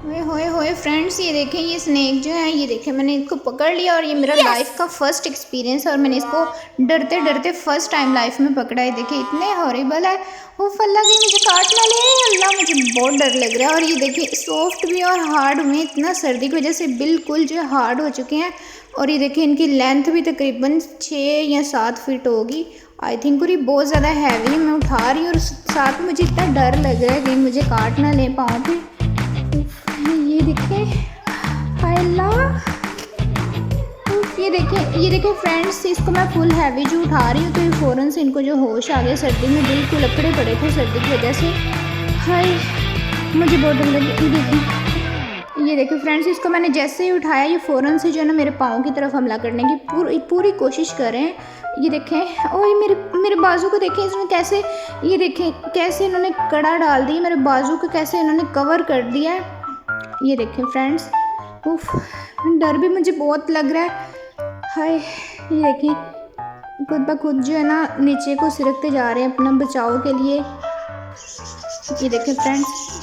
होए होए होए फ्रेंड्स, ये देखें ये स्नेक जो है, ये देखें मैंने इसको पकड़ लिया और ये मेरा लाइफ का फर्स्ट एक्सपीरियंस है और मैंने इसको डरते डरते फर्स्ट टाइम लाइफ में पकड़ा है। देखें इतने हॉरिबल है। वो अल्लाह कहीं मुझे काट ना ले, अल्लाह मुझे बहुत डर लग रहा है। और ये देखिए सॉफ्ट भी और हार्ड हुए, इतना सर्दी की वजह से बिल्कुल जो हार्ड हो चुके हैं। और ये देखिए इनकी लेंथ भी तकरीबन 6 या 7 फीट होगी आई थिंक। और ये बहुत ज़्यादा हैवी है, मैं उठा रही हूँ और साथ में मुझे इतना डर लग रहा है कहीं मुझे काट ना ले पाँव पे। ये देखें, हाय अल्लाह। ये देखें फ्रेंड्स, इसको मैं फुल हैवी जो उठा रही हूँ तो ये फ़ौरन से इनको जो होश आ गया। सर्दी में बिल्कुल अकड़े पड़े थे सर्दी की वजह से। हाय मुझे बहुत डर लगी। ये देखें फ्रेंड्स, इसको मैंने जैसे ही उठाया ये फ़ौरन से जो है ना मेरे पाँव की तरफ हमला करने की पूरी कोशिश कर रहे हैं। ये देखें, और ये मेरे बाजू को देखें इसमें कैसे, ये देखें कैसे इन्होंने कड़ा डाल दी मेरे बाजू को, कैसे इन्होंने कवर कर दिया है। ये देखें फ्रेंड्स, उफ डर भी मुझे बहुत लग रहा है। हाय ये देखें खुद ब खुद जो है ना नीचे को सिरकते जा रहे हैं अपना बचाव के लिए। ये देखें फ्रेंड्स,